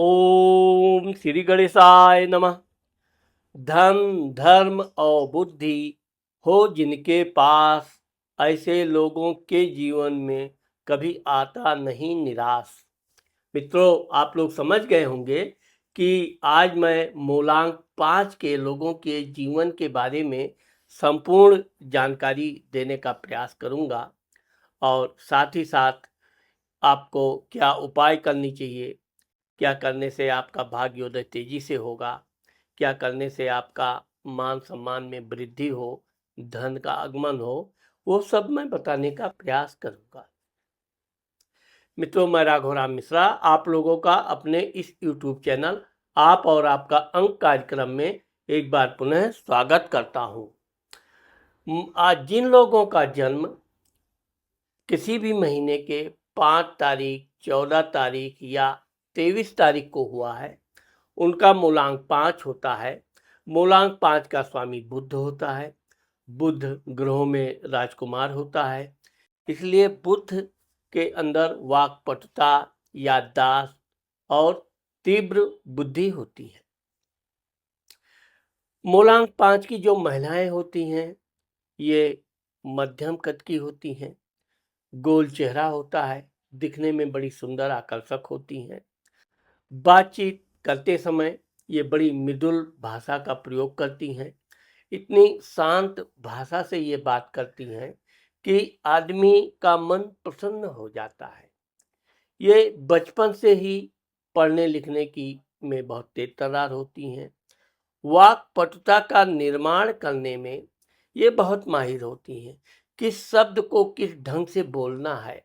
ओम श्री गणेशाय नमः। धन, धर्म और बुद्धि हो जिनके पास, ऐसे लोगों के जीवन में कभी आता नहीं निराश। मित्रों, आप लोग समझ गए होंगे कि आज मैं मूलांक 5 के लोगों के जीवन के बारे में संपूर्ण जानकारी देने का प्रयास करूंगा और साथ ही साथ आपको क्या उपाय करनी चाहिए, क्या करने से आपका भाग्योदय तेजी से होगा, क्या करने से आपका मान सम्मान में वृद्धि हो, धन का आगमन हो, वो सब मैं बताने का प्रयास करूंगा। मित्रों, मैं राघवराम मिश्रा आप लोगों का अपने इस YouTube चैनल आप और आपका अंक कार्यक्रम में एक बार पुनः स्वागत करता हूं। आज जिन लोगों का जन्म किसी भी महीने के 5 तारीख, 14 तारीख या 23 तारीख को हुआ है, उनका मूलांक 5 होता है। मूलांक 5 का स्वामी बुध होता है। बुध ग्रहों में राजकुमार होता है, इसलिए बुध के अंदर वाक्पटुता, याददाश्त और तीव्र बुद्धि होती है। मूलांक 5 की जो महिलाएं होती हैं, ये मध्यम कद की होती हैं, गोल चेहरा होता है, दिखने में बड़ी सुंदर आकर्षक होती हैं। बातचीत करते समय ये बड़ी मृदुल भाषा का प्रयोग करती हैं। इतनी शांत भाषा से ये बात करती हैं कि आदमी का मन प्रसन्न हो जाता है। ये बचपन से ही पढ़ने लिखने की में बहुत तेज तर्रार होती हैं। वाक पटुता का निर्माण करने में ये बहुत माहिर होती हैं। किस शब्द को किस ढंग से बोलना है,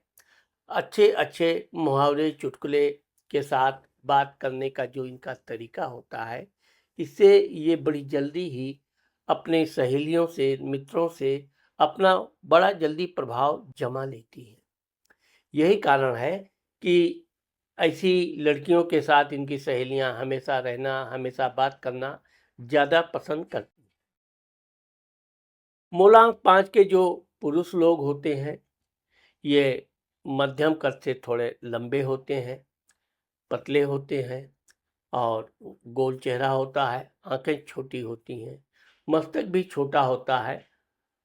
अच्छे अच्छे मुहावरे चुटकुले के साथ बात करने का जो इनका तरीका होता है, इससे ये बड़ी जल्दी ही अपने सहेलियों से, मित्रों से अपना बड़ा जल्दी प्रभाव जमा लेती है। यही कारण है कि ऐसी लड़कियों के साथ इनकी सहेलियां हमेशा रहना, हमेशा बात करना ज़्यादा पसंद करती हैं। मूलांक 5 के जो पुरुष लोग होते हैं, ये मध्यम कद से थोड़े लंबे होते हैं, पतले होते हैं और गोल चेहरा होता है, आंखें छोटी होती हैं, मस्तक भी छोटा होता है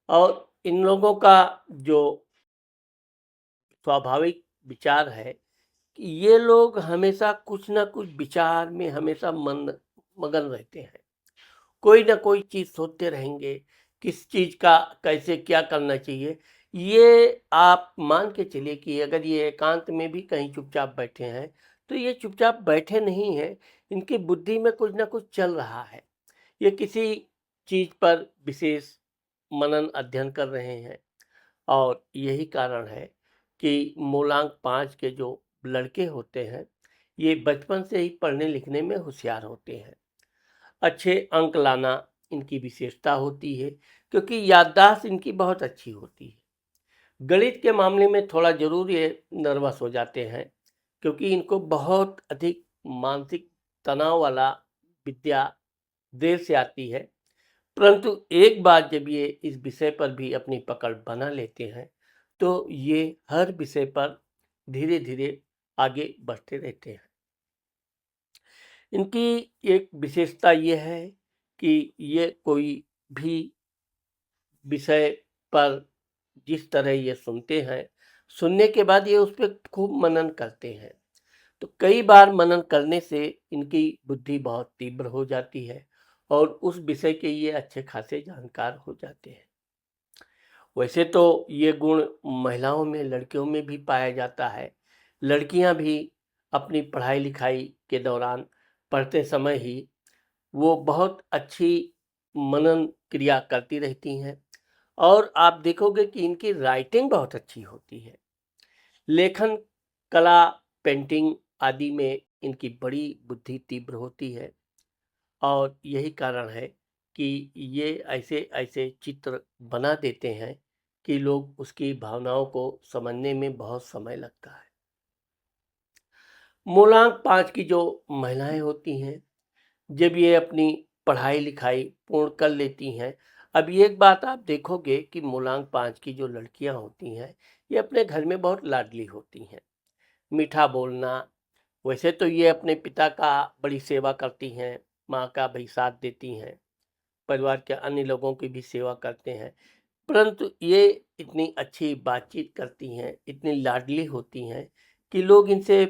और इन लोगों का जो स्वाभाविक विचार है कि ये लोग हमेशा कुछ ना कुछ विचार में हमेशा मगन रहते हैं। कोई ना कोई चीज़ सोचते रहेंगे, किस चीज़ का कैसे क्या करना चाहिए। ये आप मान के चलिए कि अगर ये एकांत में भी कहीं चुपचाप बैठे हैं, तो ये चुपचाप बैठे नहीं हैं, इनकी बुद्धि में कुछ ना कुछ चल रहा है। ये किसी चीज़ पर विशेष मनन अध्ययन कर रहे हैं और यही कारण है कि मूलांक 5 के जो लड़के होते हैं, ये बचपन से ही पढ़ने लिखने में होशियार होते हैं। अच्छे अंक लाना इनकी विशेषता होती है, क्योंकि याददाश्त इनकी बहुत अच्छी होती है। गणित के मामले में थोड़ा ज़रूर ये नर्वस हो जाते हैं, क्योंकि इनको बहुत अधिक मानसिक तनाव वाला विद्या देर से आती है। परंतु एक बार जब ये इस विषय पर भी अपनी पकड़ बना लेते हैं, तो ये हर विषय पर धीरे-धीरे आगे बढ़ते रहते हैं। इनकी एक विशेषता ये है कि ये कोई भी विषय पर जिस तरह ये सुनते हैं, सुनने के बाद ये उस पे खूब मनन करते हैं। तो कई बार मनन करने से इनकी बुद्धि बहुत तीव्र हो जाती है और उस विषय के ये अच्छे खासे जानकार हो जाते हैं। वैसे तो ये गुण महिलाओं में, लड़कियों में भी पाया जाता है। लड़कियां भी अपनी पढ़ाई लिखाई के दौरान पढ़ते समय ही वो बहुत अच्छी मनन क्रिया करती रहती हैं और आप देखोगे कि इनकी राइटिंग बहुत अच्छी होती है। लेखन कला, पेंटिंग आदि में इनकी बड़ी बुद्धि तीव्र होती है और यही कारण है कि ये ऐसे-ऐसे चित्र बना देते हैं कि लोग उसकी भावनाओं को समझने में बहुत समय लगता है। मूलांक 5 की जो महिलाएं होती हैं, जब ये अपनी पढ़ाई-लिखाई पूर्ण कर लेती हैं, अब ये एक बात आप देखोगे कि मूलांक 5 की जो लड़कियां होती हैं, ये अपने घर में बहुत लाडली होती हैं। मीठा बोलना, वैसे तो ये अपने पिता का बड़ी सेवा करती हैं, माँ का भी साथ देती हैं, परिवार के अन्य लोगों की भी सेवा करते हैं, परंतु ये इतनी अच्छी बातचीत करती हैं, इतनी लाडली होती हैं कि लोग इनसे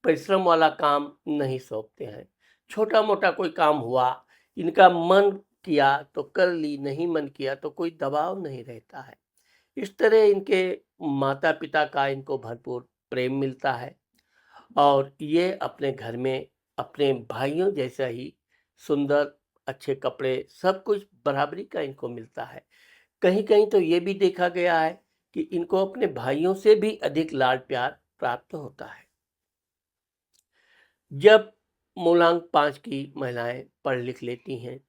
परिश्रम वाला काम नहीं सौंपते हैं। छोटा-मोटा कोई काम हुआ, इनका मन किया तो कर ली, नहीं मन किया तो कोई दबाव नहीं रहता है। इस तरह इनके माता-पिता का इनको भरपूर प्रेम मिलता है और ये अपने घर में अपने भाइयों जैसा ही सुंदर, अच्छे कपड़े, सब कुछ बराबरी का इनको मिलता है। कहीं-कहीं तो ये भी देखा गया है कि इनको अपने भाइयों से भी अधिक लाड-प्यार प्राप्त होता है। जब मूलांक 5 की महिलाएँ पढ़ लिख लेती हैं,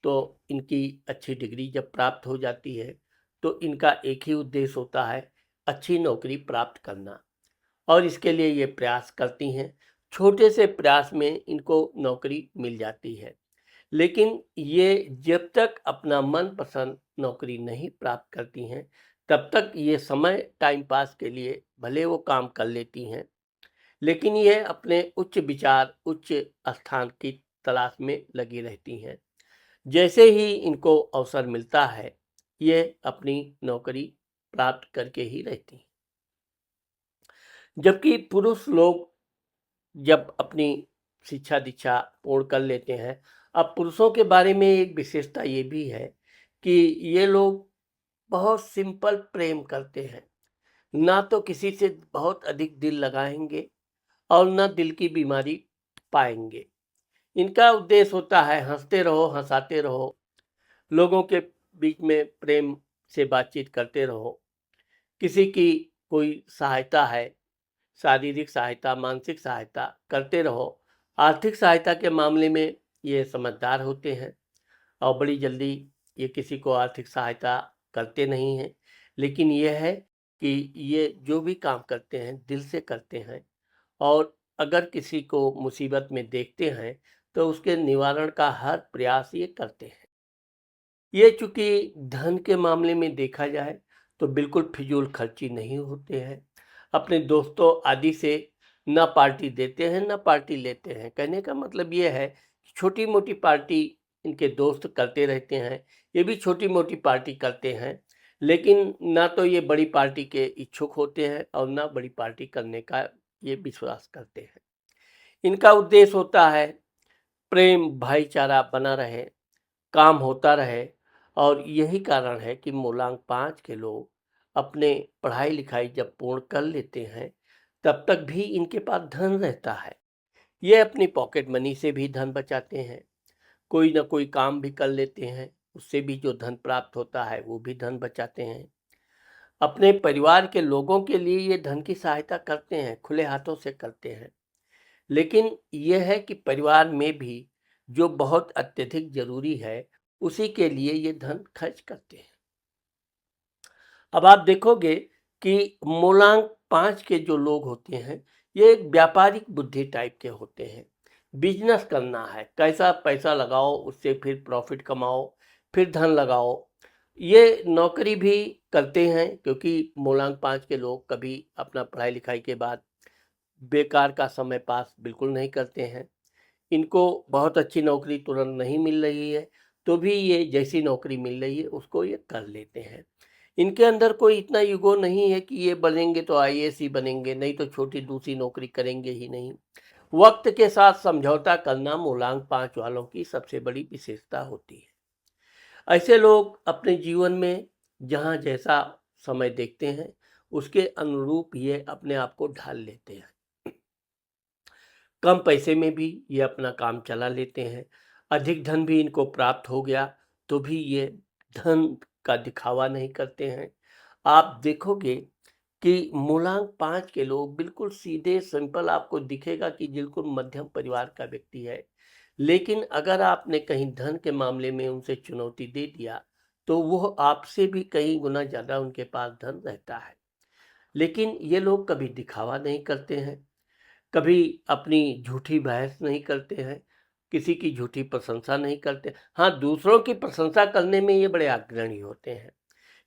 तो इनकी अच्छी डिग्री जब प्राप्त हो जाती है, तो इनका एक ही उद्देश्य होता है, अच्छी नौकरी प्राप्त करना और इसके लिए ये प्रयास करती हैं। छोटे से प्रयास में इनको नौकरी मिल जाती है, लेकिन ये जब तक अपना मनपसंद नौकरी नहीं प्राप्त करती हैं, तब तक ये समय टाइम पास के लिए भले वो काम कर लेती हैं, लेकिन ये अपने उच्च विचार, उच्च स्थान की तलाश में लगी रहती हैं। जैसे ही इनको अवसर मिलता है, ये अपनी नौकरी प्राप्त करके ही रहती हैं। जबकि पुरुष लोग जब अपनी शिक्षा दीक्षा पूर्ण कर लेते हैं, अब पुरुषों के बारे में एक विशेषता ये भी है कि ये लोग बहुत सिंपल प्रेम करते हैं। ना तो किसी से बहुत अधिक दिल लगाएँगे और ना दिल की बीमारी पाएँगे। इनका उद्देश्य होता है हँसते रहो, हँसाते रहो, लोगों के बीच में प्रेम से बातचीत करते रहो। किसी की कोई सहायता है, शारीरिक सहायता, मानसिक सहायता करते रहो। आर्थिक सहायता के मामले में ये समझदार होते हैं और बड़ी जल्दी ये किसी को आर्थिक सहायता करते नहीं हैं। लेकिन ये है कि ये जो भी काम करते हैं, दिल से करते हैं और अगर किसी को मुसीबत में देखते हैं, तो उसके निवारण का हर प्रयास ये करते हैं। ये चूँकि धन के मामले में देखा जाए, तो बिल्कुल फिजूल खर्ची नहीं होते हैं। अपने दोस्तों आदि से ना पार्टी देते हैं, ना पार्टी लेते हैं। कहने का मतलब ये है कि छोटी-मोटी पार्टी इनके दोस्त करते रहते हैं। ये भी छोटी-मोटी पार्टी करते हैं, लेकिन ना तो ये बड़ी पार्टी के इच्छुक होते हैं और ना बड़ी पार्टी करने का ये विश्वास करते हैं। इनका उद्देश्य होता है प्रेम, भाईचारा बना रहे, काम होता रहे और यही कारण है कि मूलांक 5 के लोग अपने पढ़ाई-लिखाई जब पूर्ण कर लेते हैं, तब तक भी इनके पास धन रहता है। ये अपनी पॉकेट मनी से भी धन बचाते हैं, कोई न कोई काम भी कर लेते हैं, उससे भी जो धन प्राप्त होता है, वो भी धन बचाते हैं। अपने परिवार के लोगों के लिए ये धन की सहायता करते हैं, खुले हाथों से करते हैं। लेकिन ये है कि परिवार में भी जो बहुत अत्यधिक ज़रूरी है, उसी के लिए ये धन खर्च करते हैं। अब आप देखोगे कि मूलांक 5 के जो लोग होते हैं, ये एक व्यापारिक बुद्धि टाइप के होते हैं। बिज़नेस करना है, कैसा पैसा लगाओ, उससे फिर प्रॉफ़िट कमाओ, फिर धन लगाओ। ये नौकरी भी करते हैं क्योंकि मूलांक 5 के लोग कभी अपना पढ़ाई-लिखाई के बाद बेकार का समय पास बिल्कुल नहीं करते हैं। इनको बहुत अच्छी नौकरी तुरंत नहीं मिल रही है, तो भी ये जैसी नौकरी मिल रही है उसको ये कर लेते हैं। इनके अंदर कोई इतना ईगो नहीं है कि ये बनेंगे तो आईएएस ही बनेंगे, नहीं तो छोटी दूसरी नौकरी करेंगे ही नहीं। वक्त के साथ समझौता करना मूलांक 5 वालों की सबसे बड़ी विशेषता होती है। ऐसे लोग अपने जीवन में जहाँ जैसा समय देखते हैं, उसके अनुरूप ये अपने आप को ढाल लेते हैं। कम पैसे में भी ये अपना काम चला लेते हैं। अधिक धन भी इनको प्राप्त हो गया, तो भी ये धन का दिखावा नहीं करते हैं। आप देखोगे कि मूलांक 5 के लोग बिल्कुल सीधे सिंपल आपको दिखेगा कि बिल्कुल मध्यम परिवार का व्यक्ति है। लेकिन अगर आपने कहीं धन के मामले में उनसे चुनौती दे दिया, तो वो आपसे भी कई गुना ज़्यादा उनके पास धन रहता है। लेकिन ये लोग कभी दिखावा नहीं करते हैं। कभी अपनी झूठी बहस नहीं करते हैं, किसी की झूठी प्रशंसा नहीं करते। हाँ, दूसरों की प्रशंसा करने में ये बड़े अग्रणी होते हैं।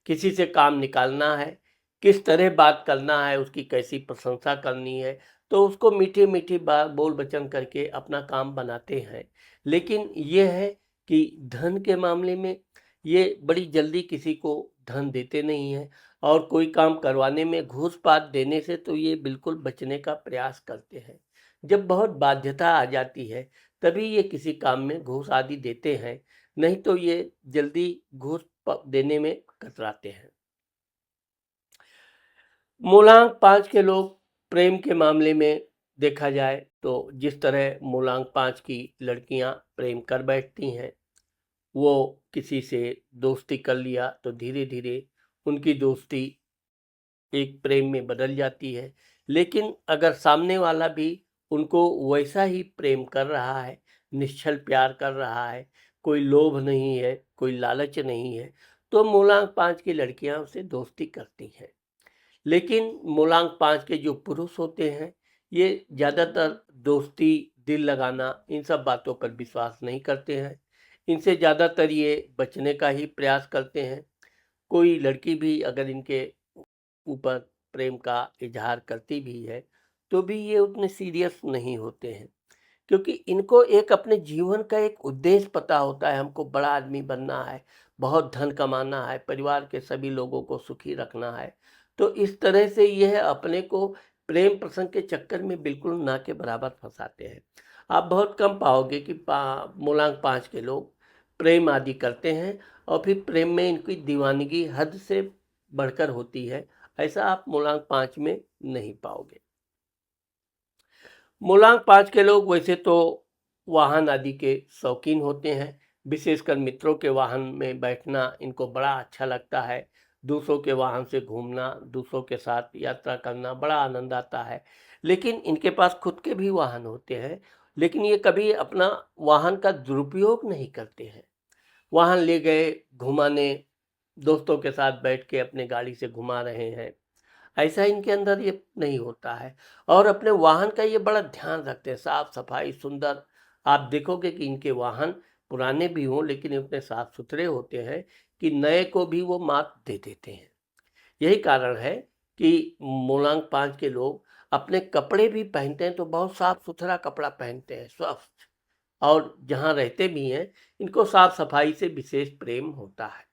किसी से काम निकालना है, किस तरह बात करना है, उसकी कैसी प्रशंसा करनी है, तो उसको मीठी मीठी बोल बचन करके अपना काम बनाते हैं। लेकिन ये है कि धन के मामले में ये बड़ी जल्दी किसी को धन देते नहीं हैं, और कोई काम करवाने में घूस-पात देने से तो ये बिल्कुल बचने का प्रयास करते हैं। जब बहुत बाध्यता आ जाती है, तभी ये किसी काम में घूस आदि देते हैं, नहीं तो ये जल्दी घूस देने में कतराते हैं। मूलांक 5 के लोग प्रेम के मामले में देखा जाए तो जिस तरह मूलांक 5 की लड़कियां प्रेम कर बैठती हैं, वो किसी से दोस्ती कर लिया तो धीरे धीरे उनकी दोस्ती एक प्रेम में बदल जाती है। लेकिन अगर सामने वाला भी उनको वैसा ही प्रेम कर रहा है, निश्छल प्यार कर रहा है, कोई लोभ नहीं है, कोई लालच नहीं है, तो मूलांक 5 की लड़कियां उससे दोस्ती करती हैं। लेकिन मूलांक 5 के जो पुरुष होते हैं, ये ज़्यादातर दोस्ती, दिल लगाना, इन सब बातों पर विश्वास नहीं करते हैं। इनसे ज़्यादातर ये बचने का ही प्रयास करते हैं। कोई लड़की भी अगर इनके ऊपर प्रेम का इज़हार करती भी है, तो भी ये उतने सीरियस नहीं होते हैं। क्योंकि इनको एक अपने जीवन का एक उद्देश्य पता होता है, हमको बड़ा आदमी बनना है, बहुत धन कमाना है, परिवार के सभी लोगों को सुखी रखना है। तो इस तरह से यह अपने को प्रेम प्रसंग के चक्कर में बिल्कुल ना के बराबर फंसाते हैं। आप बहुत कम पाओगे कि मूलांक 5 के लोग प्रेम आदि करते हैं और फिर प्रेम में इनकी दीवानगी हद से बढ़कर होती है। ऐसा आप मूलांक 5 में नहीं पाओगे। मूलांक 5 के लोग वैसे तो वाहन आदि के शौकीन होते हैं, विशेषकर मित्रों के वाहन में बैठना इनको बड़ा अच्छा लगता है। दूसरों के वाहन से घूमना, दूसरों के साथ यात्रा करना बड़ा आनंद आता है। लेकिन इनके पास खुद के भी वाहन होते हैं, लेकिन ये कभी अपना वाहन का दुरुपयोग नहीं करते हैं। वाहन ले गए घुमाने, दोस्तों के साथ बैठ के अपने गाड़ी से घुमा रहे हैं, ऐसा इनके अंदर ये नहीं होता है। और अपने वाहन का ये बड़ा ध्यान रखते हैं, साफ सफाई सुंदर। आप देखोगे कि इनके वाहन पुराने भी हों लेकिन इतने साफ सुथरे होते हैं कि नए को भी वो मात दे देते हैं। यही कारण है कि मूलांक 5 के लोग अपने कपड़े भी पहनते हैं तो बहुत साफ सुथरा कपड़ा पहनते हैं, स्वच्छ। और जहाँ रहते भी हैं, इनको साफ सफाई से विशेष प्रेम होता है।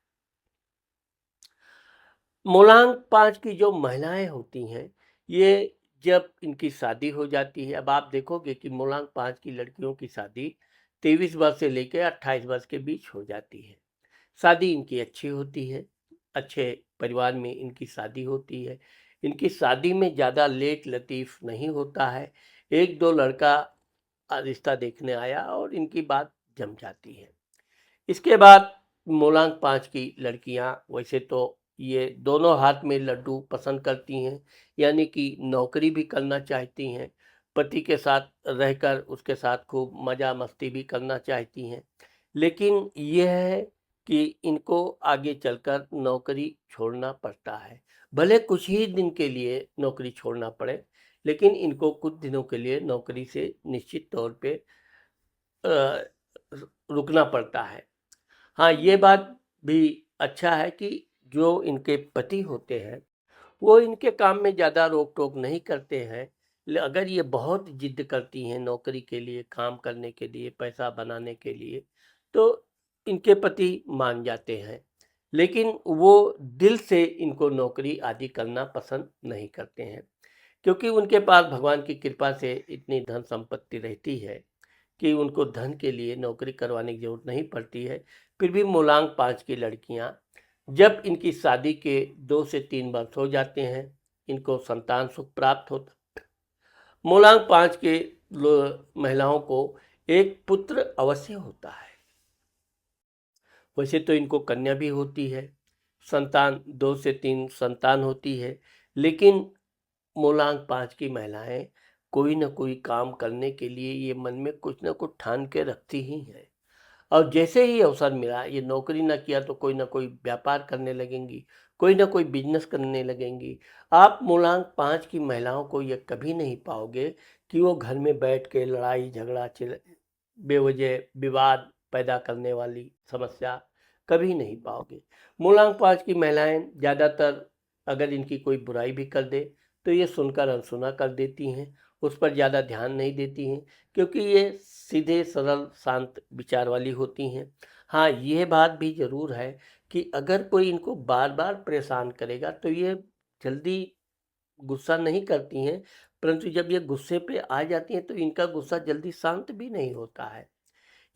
मूलांक 5 की जो महिलाएं होती हैं, ये जब इनकी शादी हो जाती है, अब आप देखोगे कि मूलांक 5 की लड़कियों की शादी 23 वर्ष से लेकर 28 वर्ष के बीच हो जाती है। शादी इनकी अच्छी होती है, अच्छे परिवार में इनकी शादी होती है। इनकी शादी में ज़्यादा लेट लतीफ़ नहीं होता है। एक दो लड़का रिश्ता देखने आया और इनकी बात जम जाती है। इसके बाद मूलांक 5 की लड़कियां वैसे तो ये दोनों हाथ में लड्डू पसंद करती हैं, यानी कि नौकरी भी करना चाहती हैं, पति के साथ रहकर उसके साथ खूब मज़ा मस्ती भी करना चाहती हैं। लेकिन यह है कि इनको आगे चलकर नौकरी छोड़ना पड़ता है। भले कुछ ही दिन के लिए नौकरी छोड़ना पड़े, लेकिन इनको कुछ दिनों के लिए नौकरी से निश्चित तौर पे अ, रुकना पड़ता है। हाँ, ये बात भी अच्छा है कि जो इनके पति होते हैं, वो इनके काम में ज़्यादा रोक-टोक नहीं करते हैं। ल अगर ये बहुत ज़िद करती हैं नौकरी के लिए, काम करने के लिए, पैसा बनाने के लिए, तो इनके पति मान जाते हैं। लेकिन वो दिल से इनको नौकरी आदि करना पसंद नहीं करते हैं, क्योंकि उनके पास भगवान की कृपा से इतनी धन संपत्ति रहती है कि उनको धन के लिए नौकरी करवाने की ज़रूरत नहीं पड़ती है। फिर भी मूलांक 5 की लड़कियां, जब इनकी शादी के 2 से 3 वर्ष हो जाते हैं, इनको संतान सुख प्राप्त होता। मूलांक 5 के महिलाओं को एक पुत्र अवश्य होता है। वैसे तो इनको कन्या भी होती है, संतान 2 से 3 संतान होती है, लेकिन मूलांक 5 की महिलाएं कोई न कोई काम करने के लिए ये मन में कुछ न कुछ ठान के रखती ही हैं। और जैसे ही अवसर मिला, ये नौकरी ना किया तो कोई ना कोई व्यापार करने लगेंगी, कोई ना कोई बिजनेस करने लगेंगी। आप मूलांक 5 की महिलाओं को ये कभी नहीं पाओगे कि वो घर में बैठ के लड़ाई झगड़ा बेवजह विवाद पैदा करने वाली समस्या कभी नहीं पाओगे। मूलांक 5 की महिलाएं ज़्यादातर अगर इनकी कोई बुराई भी कर दे तो ये सुनकर अनसुना कर देती हैं, उस पर ज़्यादा ध्यान नहीं देती हैं, क्योंकि ये सीधे सरल शांत विचार वाली होती हैं। हाँ, ये बात भी ज़रूर है कि अगर कोई इनको बार बार परेशान करेगा तो ये जल्दी गुस्सा नहीं करती हैं, परंतु जब ये गुस्से पे आ जाती हैं तो इनका गुस्सा जल्दी शांत भी नहीं होता है।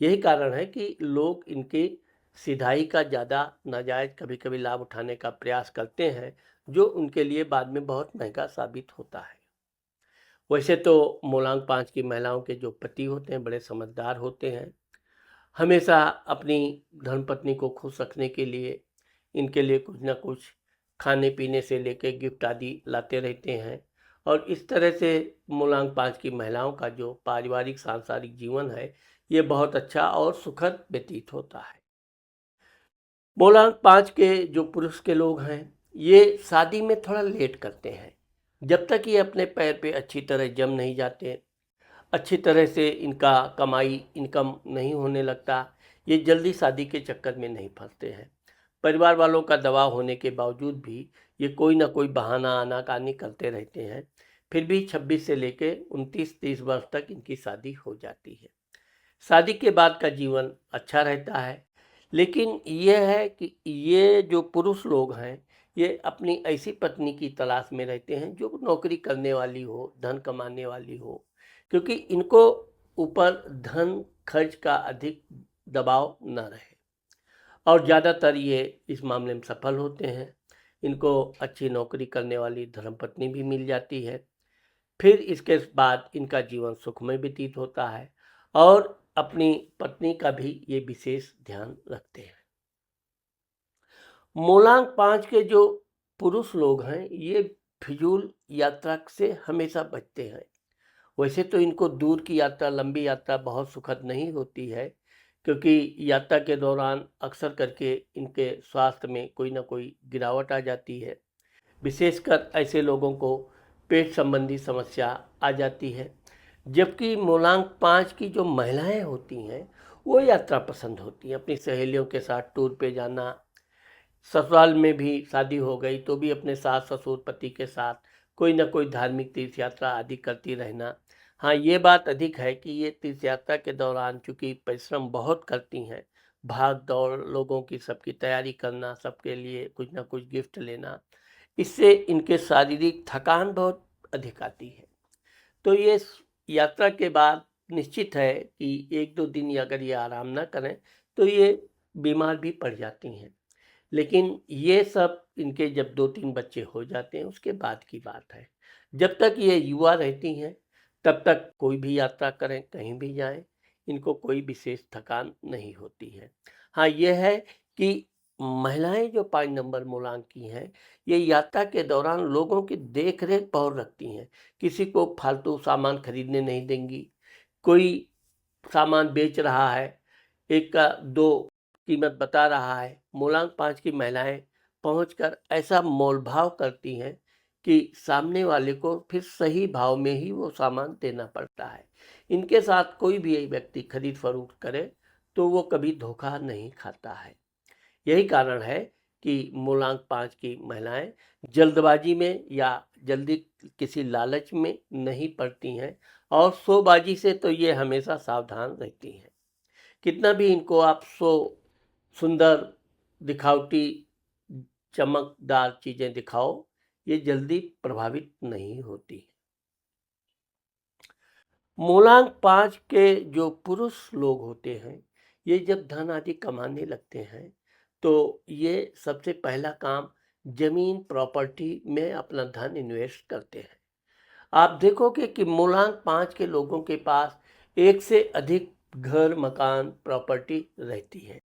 यही कारण है कि लोग इनकी सिधाई का ज़्यादा नाजायज़ कभी-कभी लाभ उठाने का प्रयास करते हैं, जो उनके लिए बाद में बहुत महँगा साबित होता है। वैसे तो मूलांक 5 की महिलाओं के जो पति होते हैं, बड़े समझदार होते हैं। हमेशा अपनी धर्मपत्नी को खुश रखने के लिए इनके लिए कुछ ना कुछ खाने-पीने से लेके गिफ्ट आदि लाते रहते हैं, और इस तरह से मूलांक 5 की महिलाओं का जो पारिवारिक सांसारिक जीवन है, ये बहुत अच्छा और सुखद व्यतीत होता है। मूलांक 5 के जो पुरुष के लोग हैं, ये शादी में थोड़ा लेट करते हैं। जब तक ये अपने पैर पे अच्छी तरह जम नहीं जाते, अच्छी तरह से इनका कमाई इनकम नहीं होने लगता, ये जल्दी शादी के चक्कर में नहीं फंसते हैं। परिवार वालों का दबाव होने के बावजूद भी ये कोई ना कोई बहाना आनाकानी करते रहते हैं। फिर भी 26 से लेके 29-30 वर्ष तक इनकी शादी हो जाती है। शादी के बाद का जीवन अच्छा रहता है, लेकिन यह है कि ये जो पुरुष लोग हैं, ये अपनी ऐसी पत्नी की तलाश में रहते हैं जो नौकरी करने वाली हो, धन कमाने वाली हो, क्योंकि इनको ऊपर धन खर्च का अधिक दबाव न रहे। और ज़्यादातर ये इस मामले में सफल होते हैं। इनको अच्छी नौकरी करने वाली धर्मपत्नी भी मिल जाती है। फिर इसके बाद इनका जीवन सुखमय व्यतीत होता है, और अपनी पत्नी का भी ये विशेष ध्यान रखते हैं। मूलांक 5 के जो पुरुष लोग हैं, ये फिजूल यात्रा से हमेशा बचते हैं। वैसे तो इनको दूर की यात्रा, लंबी यात्रा बहुत सुखद नहीं होती है, क्योंकि यात्रा के दौरान अक्सर करके इनके स्वास्थ्य में कोई ना कोई गिरावट आ जाती है। विशेषकर ऐसे लोगों को पेट संबंधी समस्या आ जाती है। जबकि मूलांक 5 की जो महिलाएं होती हैं, वो यात्रा पसंद होती हैं। अपनी सहेलियों के साथ टूर पे जाना, ससुराल में भी शादी हो गई तो भी अपने सास ससुर पति के साथ कोई ना कोई धार्मिक तीर्थ यात्रा आदि करती रहना। हाँ, ये बात अधिक है कि ये तीर्थ यात्रा के दौरान चूंकि परिश्रम बहुत करती हैं, भाग दौड़, लोगों की सबकी तैयारी करना, सबके लिए कुछ ना कुछ गिफ्ट लेना, इससे इनके शारीरिक थकान बहुत अधिक आती है। तो ये यात्रा के बाद निश्चित है कि 1-2 दिन अगर ये आराम ना करें तो ये बीमार भी पड़ जाती हैं। लेकिन ये सब इनके जब 2-3 बच्चे हो जाते हैं उसके बाद की बात है। जब तक ये युवा रहती हैं, तब तक कोई भी यात्रा करें, कहीं भी जाएँ, इनको कोई विशेष थकान नहीं होती है। हाँ, ये है कि महिलाएँ जो 5 नंबर मूलांक की हैं, ये यात्रा के दौरान लोगों की देख-रेख बहुत रखती हैं। किसी को फालतू सामान खरीदने नहीं देंगी। कोई सामान बेच रहा है, एक का 2 कीमत बता रहा है, मूलांक 5 की महिलाएं पहुंचकर ऐसा मोलभाव करती हैं कि सामने वाले को फिर सही भाव में ही वो सामान देना पड़ता है। इनके साथ कोई भी व्यक्ति खरीद फरोख्त करे तो वो कभी धोखा नहीं खाता है। यही कारण है कि मूलांक 5 की महिलाएं जल्दबाजी में या जल्दी किसी लालच में नहीं पड़ती हैं, और शोबाजी से तो ये हमेशा सावधान रहती हैं। कितना भी इनको आप सुंदर, दिखावटी, चमकदार चीजें दिखाओ, ये जल्दी प्रभावित नहीं होती। मूलांक 5 के जो पुरुष लोग होते हैं, ये जब धन आदि कमाने लगते हैं, तो ये सबसे पहला काम जमीन प्रॉपर्टी में अपना धन इन्वेस्ट करते हैं। आप देखोगे कि मूलांक 5 के लोगों के पास एक से अधिक घर, मकान, प्रॉपर्टी रहती है।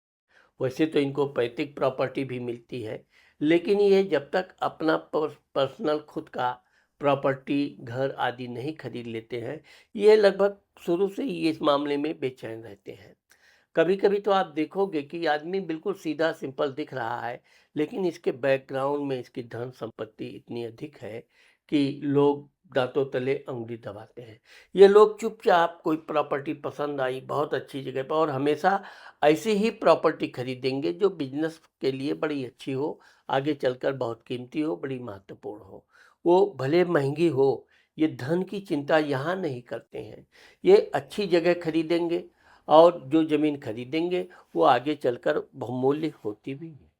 वैसे तो इनको पैतृक प्रॉपर्टी भी मिलती है, लेकिन ये जब तक अपना पर्सनल खुद का प्रॉपर्टी, घर आदि नहीं खरीद लेते हैं, ये लगभग शुरू से ही इस मामले में बेचैन रहते हैं। कभी कभी तो आप देखोगे कि आदमी बिल्कुल सीधा सिंपल दिख रहा है, लेकिन इसके बैकग्राउंड में इसकी धन संपत्ति इतनी अधिक है कि लोग दांतों तले अंगुली दबाते हैं। ये लोग चुपचाप कोई प्रॉपर्टी पसंद आई बहुत अच्छी जगह पर, और हमेशा ऐसी ही प्रॉपर्टी खरीदेंगे जो बिजनेस के लिए बड़ी अच्छी हो, आगे चलकर बहुत कीमती हो, बड़ी महत्वपूर्ण हो। वो भले महंगी हो, ये धन की चिंता यहाँ नहीं करते हैं। ये अच्छी जगह खरीदेंगे और जो ज़मीन खरीदेंगे वो आगे चलकर बहुमूल्य होती भी है।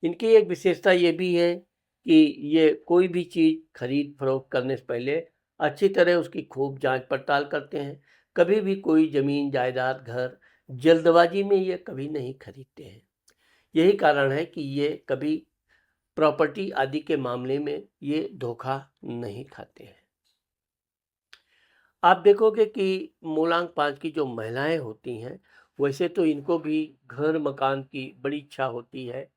इनकी एक विशेषता ये भी है कि ये कोई भी चीज़ खरीद फरोख्त करने से पहले अच्छी तरह उसकी खूब जांच पड़ताल करते हैं। कभी भी कोई ज़मीन जायदाद घर जल्दबाजी में ये कभी नहीं खरीदते हैं। यही कारण है कि ये कभी प्रॉपर्टी आदि के मामले में ये धोखा नहीं खाते हैं। आप देखोगे कि मूलांक 5 की जो महिलाएं होती हैं, वैसे तो इनको भी घर मकान की बड़ी इच्छा होती है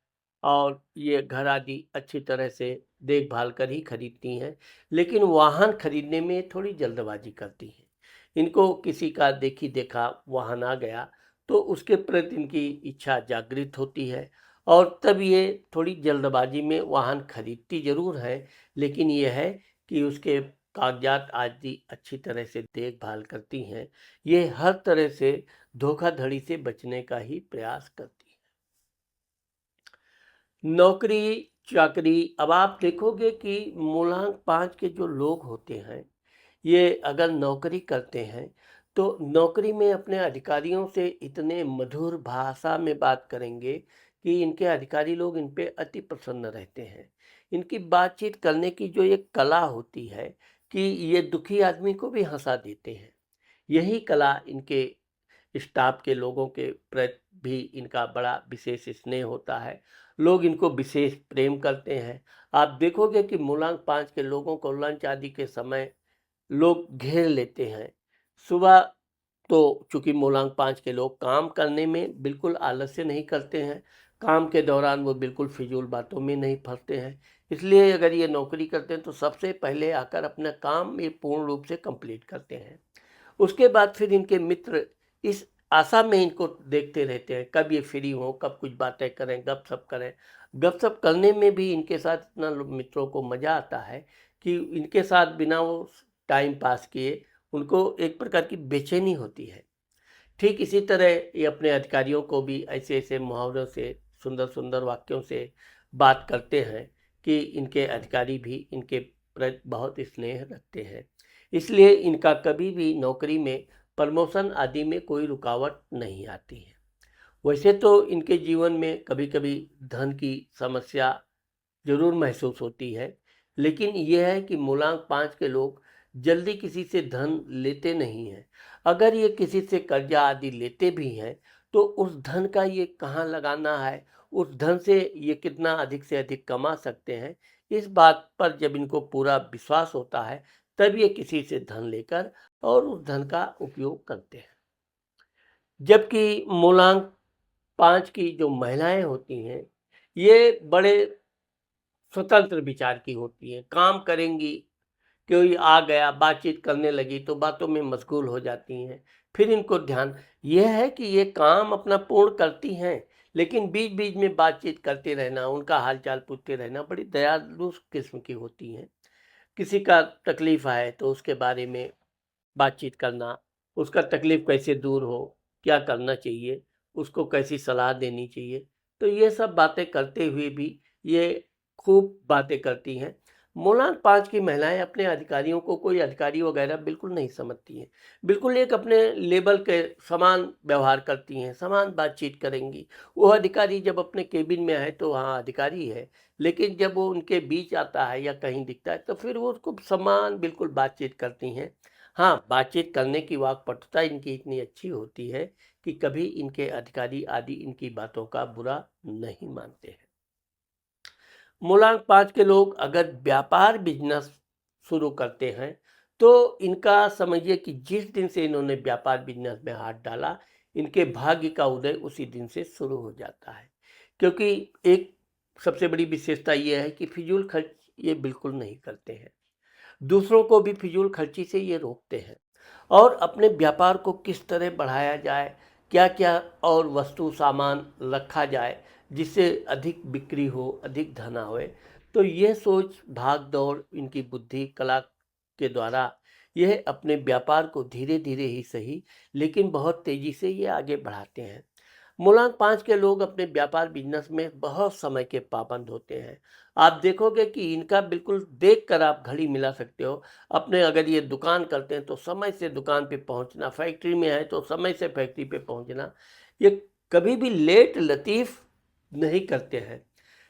और ये घर आदि अच्छी तरह से देखभाल कर ही खरीदती हैं, लेकिन वाहन खरीदने में थोड़ी जल्दबाजी करती हैं। इनको किसी का देखी देखा वाहन आ गया तो उसके प्रति इनकी इच्छा जागृत होती है और तब ये थोड़ी जल्दबाजी में वाहन खरीदती जरूर है, लेकिन ये है कि उसके कागजात आदि अच्छी तरह से देखभाल करती हैं। ये हर तरह से धोखाधड़ी से बचने का ही प्रयास करती हैं। नौकरी चाकरी, अब आप देखोगे कि मूलांक 5 के जो लोग होते हैं, ये अगर नौकरी करते हैं तो नौकरी में अपने अधिकारियों से इतने मधुर भाषा में बात करेंगे कि इनके अधिकारी लोग इन पे अति प्रसन्न रहते हैं। इनकी बातचीत करने की जो एक कला होती है कि ये दुखी आदमी को भी हंसा देते हैं। यही कला इनके स्टाफ के लोगों के प्रति भी इनका बड़ा विशेष स्नेह होता है। लोग इनको विशेष प्रेम करते हैं। आप देखोगे कि मूलांक 5 के लोगों को लंच आदि के समय लोग घेर लेते हैं। सुबह तो चूँकि मूलांक 5 के लोग काम करने में बिल्कुल आलस्य नहीं करते हैं, काम के दौरान वो बिल्कुल फ़िज़ूल बातों में नहीं फँसते हैं। इसलिए अगर ये नौकरी करते हैं तो सबसे पहले आकर अपना काम ये पूर्ण रूप से कंप्लीट करते हैं। उसके बाद फिर इनके मित्र इस आशा में इनको देखते रहते हैं, कब ये फ्री हों, कब कुछ बातें करें, गप-सप करें। गप-सप करने में भी इनके साथ इतना मित्रों को मज़ा आता है कि इनके साथ बिना वो टाइम पास किए उनको एक प्रकार की बेचैनी होती है। ठीक इसी तरह ये अपने अधिकारियों को भी ऐसे-ऐसे मुहावरों से, सुंदर-सुंदर वाक्यों से बात करते हैं कि इनके अधिकारी भी इनके प्रति बहुत स्नेह रखते हैं। इसलिए इनका कभी भी नौकरी में प्रमोशन आदि में कोई रुकावट नहीं आती है। वैसे तो इनके जीवन में कभी-कभी धन की समस्या ज़रूर महसूस होती है, लेकिन ये है कि मूलांक 5 के लोग जल्दी किसी से धन लेते नहीं हैं। अगर ये किसी से कर्जा आदि लेते भी हैं, तो उस धन का ये कहाँ लगाना है, उस धन से ये कितना अधिक से अधिक कमा सकते हैं, इस बात पर जब इनको पूरा विश्वास होता है, तब ये किसी से धन लेकर और उस धन का उपयोग करते हैं। जबकि मूलांक 5 की जो महिलाएँ होती हैं, ये बड़े स्वतंत्र विचार की होती हैं, काम करेंगी, कोई आ गया, बातचीत करने लगी तो बातों में मशगूल हो जाती हैं। फिर इनको ध्यान ये है कि ये काम अपना पूर्ण करती हैं, लेकिन बीच-बीच में बातचीत करते रहना, उनका हाल-चाल पूछते रहना, बड़ी दयालु किस्म की होती हैं। किसी का तकलीफ़ आए तो उसके बारे में बातचीत करना, उसका तकलीफ़ कैसे दूर हो, क्या करना चाहिए, उसको कैसी सलाह देनी चाहिए। तो ये सब बातें करते हुए भी ये खूब बातें करती हैं। मूलांक 5 की महिलाएँ अपने अधिकारियों को कोई अधिकारी वग़ैरह बिल्कुल नहीं समझती हैं। बिल्कुल एक अपने लेवल के समान व्यवहार करती हैं, समान बातचीत करेंगी। वो अधिकारी जब अपने केबिन में है तो हाँ, अधिकारी है, लेकिन जब वो उनके बीच आता है या कहीं दिखता है तो फिर वो उसको समान बिल्कुल बातचीत करती हैं। हाँ, बातचीत करने की वाक्पटुता इनकी इतनी अच्छी होती है कि कभी इनके अधिकारी आदि इनकी बातों का बुरा नहीं मानते हैं। मूलांक 5 के लोग अगर व्यापार बिजनेस शुरू करते हैं, तो इनका समझिए कि जिस दिन से इन्होंने व्यापार बिजनेस में हाथ डाला, इनके भाग्य का उदय उसी दिन से शुरू हो जाता है। क्योंकि एक सबसे बड़ी विशेषता ये है कि फिजूल खर्च ये बिल्कुल नहीं करते हैं। दूसरों को भी फिजूल खर्ची से ये रोकते हैं और अपने व्यापार को किस तरह बढ़ाया जाए, क्या-क्या और वस्तु सामान रखा जाए जिससे अधिक बिक्री हो, अधिक धन आए। तो ये सोच भाग-दौड़ इनकी बुद्धि कला के द्वारा यह अपने व्यापार को धीरे-धीरे ही सही लेकिन बहुत तेज़ी से ये आगे बढ़ाते हैं। मूलांक 5 के लोग अपने व्यापार बिजनेस में बहुत समय के पाबंद होते हैं। आप देखोगे कि इनका बिल्कुल देखकर आप घड़ी मिला सकते हो। अपने अगर ये दुकान करते हैं तो समय से दुकान पे पहुंचना, फैक्ट्री में है तो समय से फैक्ट्री पे पहुंचना। ये कभी भी लेट लतीफ़ नहीं करते हैं।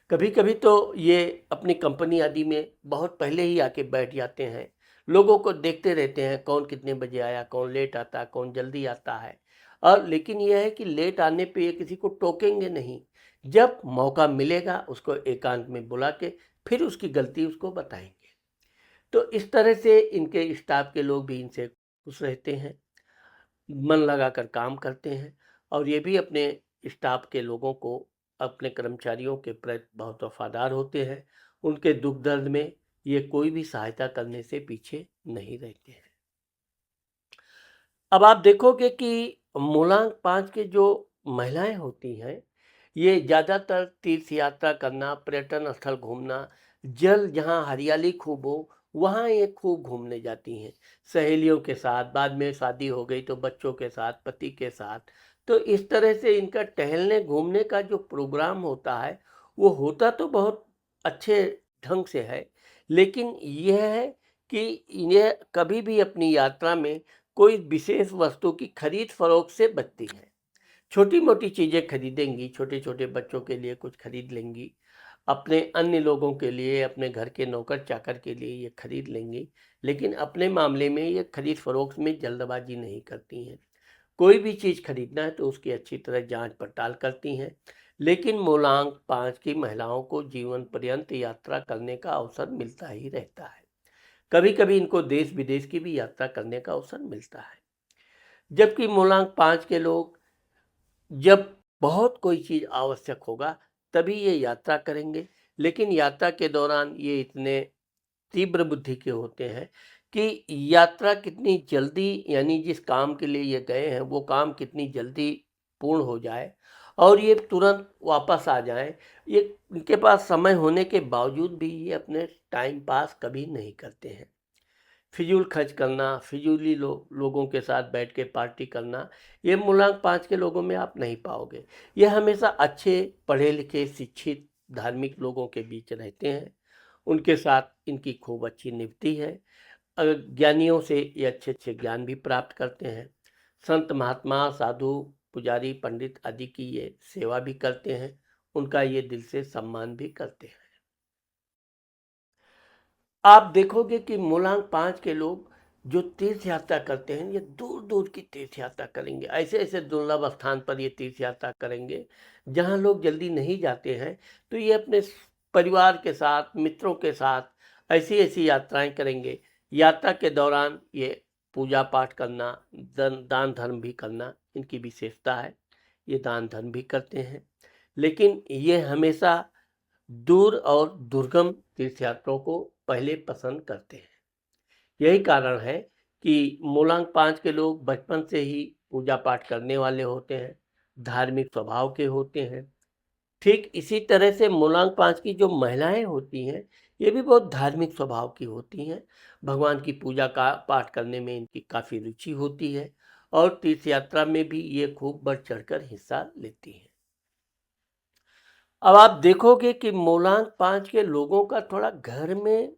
कभी-कभी तो ये अपनी कंपनी आदि में बहुत पहले ही आके बैठ जाते हैं। लोगों को देखते रहते हैं कौन कितने बजे आया, कौन लेट आता है, कौन जल्दी आता है। और लेकिन ये है कि लेट आने पे ये किसी को टोकेंगे नहीं। जब मौका मिलेगा उसको एकांत में बुला के फिर उसकी गलती उसको बताएँगे। तो इस तरह से इनके स्टाफ के लोग भी इनसे खुश रहते हैं, मन लगाकर काम करते हैं और ये भी अपने स्टाफ के लोगों को, अपने कर्मचारियों के प्रति बहुत वफादार होते हैं। उनके दुख दर्द में ये कोई भी सहायता करने से पीछे नहीं रहते हैं। अब आप देखोगे कि मूलांक 5 के जो महिलाएं होती हैं, ये ज़्यादातर तीर्थ यात्रा करना, पर्यटन स्थल घूमना, जल जहाँ हरियाली खूब हो, वहाँ ये खूब घूमने जाती हैं। सहेलियों के साथ, बाद में शादी हो गई तो बच्चों के साथ, पति के साथ। तो इस तरह से इनका टहलने घूमने का जो प्रोग्राम होता है, वो होता तो बहुत अच्छे ढंग से है, लेकिन यह है कि इन्हें कभी भी अपनी यात्रा में कोई विशेष वस्तु की खरीद-फरोख्त से बचती हैं। छोटी-मोटी चीज़ें खरीदेंगी, छोटे-छोटे बच्चों के लिए कुछ खरीद लेंगी, अपने अन्य लोगों के लिए, अपने घर के नौकर-चाकर के लिए ये खरीद लेंगी, लेकिन अपने मामले में ये खरीद-फरोख्त में जल्दबाज़ी नहीं करती हैं। कोई भी चीज़ खरीदना है तो उसकी अच्छी तरह जाँच-पड़ताल करती हैं, लेकिन मूलांक 5 की महिलाओं को जीवन पर्यंत यात्रा करने का अवसर मिलता ही रहता है। कभी-कभी इनको देश-विदेश की भी यात्रा करने का अवसर मिलता है। जबकि मूलांक 5 के लोग जब बहुत कोई चीज़ आवश्यक होगा, तभी ये यात्रा करेंगे, लेकिन यात्रा के दौरान ये इतने तीव्र बुद्धि के होते हैं कि यात्रा कितनी जल्दी, यानी जिस काम के लिए ये गए हैं, वो काम कितनी जल्दी पूर्ण हो जाए और ये तुरंत वापस आ जाएँ। ये इनके पास समय होने के बावजूद भी ये अपने टाइम पास कभी नहीं करते हैं। फिजूल खर्च करना, फिजूली लोगों के साथ बैठ के पार्टी करना, ये मूलांक 5 के लोगों में आप नहीं पाओगे। ये हमेशा अच्छे, पढ़े-लिखे, शिक्षित, धार्मिक लोगों के बीच रहते हैं। उनके साथ इनकी खूब अच्छी निभती है। ज्ञानियों से ये अच्छे-अच्छे ज्ञान भी प्राप्त करते हैं। संत महात्मा, साधु, पुजारी, पंडित आदि की ये सेवा भी करते हैं। उनका ये दिल से सम्मान भी करते हैं। आप देखोगे कि मूलांक 5 के लोग जो तीर्थ यात्रा करते हैं, ये दूर-दूर की तीर्थ यात्रा करेंगे। ऐसे-ऐसे दुर्लभ स्थान पर ये तीर्थ यात्रा करेंगे, जहाँ लोग जल्दी नहीं जाते हैं। तो ये अपने परिवार के साथ, मित्रों के साथ ऐसी-ऐसी यात्राएँ करेंगे। यात्रा के दौरान ये पूजा-पाठ करना, दान-धर्म भी करना इनकी विशेषता है। ये दान-धर्म भी करते हैं। लेकिन ये हमेशा दूर और दुर्गम तीर्थयात्रों को पहले पसंद करते हैं। यही कारण है कि मूलांक 5 के लोग बचपन से ही पूजा पाठ करने वाले होते हैं, धार्मिक स्वभाव के होते हैं। ठीक इसी तरह से मूलांक 5 की जो महिलाएं होती हैं, ये भी बहुत धार्मिक स्वभाव की होती हैं। भगवान की पूजा का पाठ करने में इनकी काफ़ी रुचि होती है और तीर्थ यात्रा में भी ये खूब बढ़ चढ़कर हिस्सा लेती हैं। अब आप देखोगे कि मूलांक 5 के लोगों का थोड़ा घर में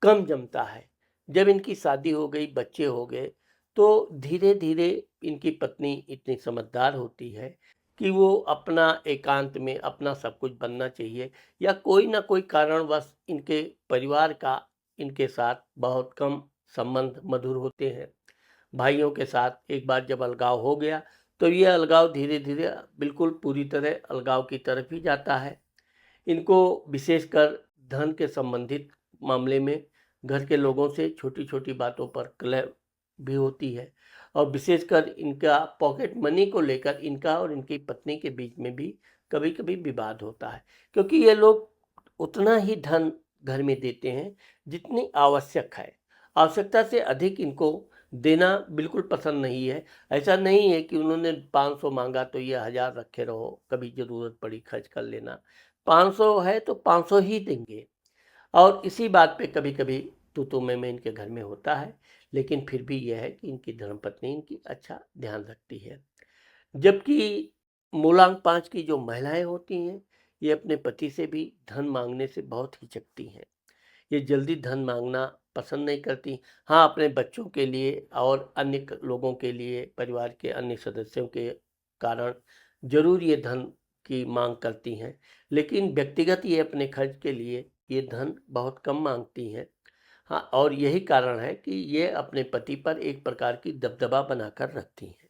कम जमता है। जब इनकी शादी हो गई, बच्चे हो गए, तो धीरे-धीरे इनकी पत्नी इतनी समझदार होती है कि वो अपना एकांत में अपना सब कुछ बनना चाहिए या कोई ना कोई कारणवश इनके परिवार का इनके साथ बहुत कम संबंध मधुर होते हैं। भाइयों के साथ एक बार जब अलगाव हो गया, तो ये अलगाव धीरे-धीरे बिल्कुल पूरी तरह अलगाव की तरफ ही जाता है। इनको विशेषकर धन के संबंधित मामले में घर के लोगों से छोटी-छोटी बातों पर कलह भी होती है और विशेषकर इनका पॉकेट मनी को लेकर इनका और इनकी पत्नी के बीच में भी कभी-कभी विवाद होता है, क्योंकि ये लोग उतना ही धन घर में देते हैं जितनी आवश्यक है। आवश्यकता से अधिक इनको देना बिल्कुल पसंद नहीं है। ऐसा नहीं है कि उन्होंने 500 माँगा तो ये 1000 रखे रहो, कभी ज़रूरत पड़ी खर्च कर लेना। 500 है तो 500 ही देंगे और इसी बात पे कभी-कभी तू-तू मैं-मैं इनके घर में होता है, लेकिन फिर भी यह है कि इनकी धर्मपत्नी इनकी अच्छा ध्यान रखती है। जबकि मूलांक 5 की जो महिलाएं होती हैं, ये अपने पति से भी धन मांगने से बहुत हिचकती हैं। ये जल्दी धन मांगना पसंद नहीं करती। हाँ, अपने बच्चों के लिए और अन्य लोगों के लिए, परिवार के अन्य सदस्यों के कारण जरूर ये धन की मांग करती हैं, लेकिन व्यक्तिगत ये अपने खर्च के लिए ये धन बहुत कम मांगती हैं। हाँ, और यही कारण है कि ये अपने पति पर एक प्रकार की दबदबा बनाकर रखती हैं,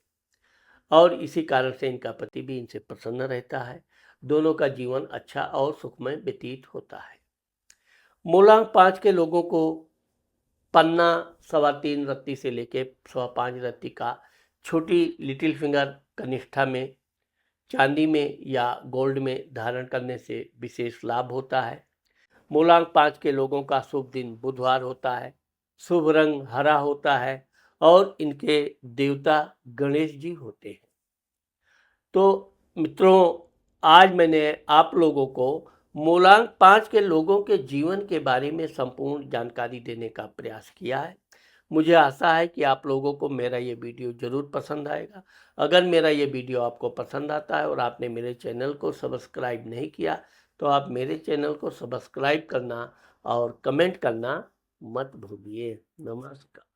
और इसी कारण से इनका पति भी इनसे प्रसन्न रहता है। दोनों का जीवन अच्छा और सुखमय व्यतीत होता है। मूलांक 5 के लोगों को पन्ना 3.25 रत्ती से लेके 5.25 रत्ती का छोटी लिटिल फिंगर कनिष्ठा में, चांदी में या गोल्ड में धारण करने से विशेष लाभ होता है। मूलांक 5 के लोगों का शुभ दिन बुधवार होता है। शुभ रंग हरा होता है और इनके देवता गणेश जी होते हैं। तो मित्रों, आज मैंने आप लोगों को मूलांक 5 के लोगों के जीवन के बारे में संपूर्ण जानकारी देने का प्रयास किया है। मुझे आशा है कि आप लोगों को मेरा ये वीडियो ज़रूर पसंद आएगा। अगर मेरा ये वीडियो आपको पसंद आता है और आपने मेरे चैनल को सब्सक्राइब नहीं किया, तो आप मेरे चैनल को सब्सक्राइब करना और कमेंट करना मत भूलिए। नमस्कार।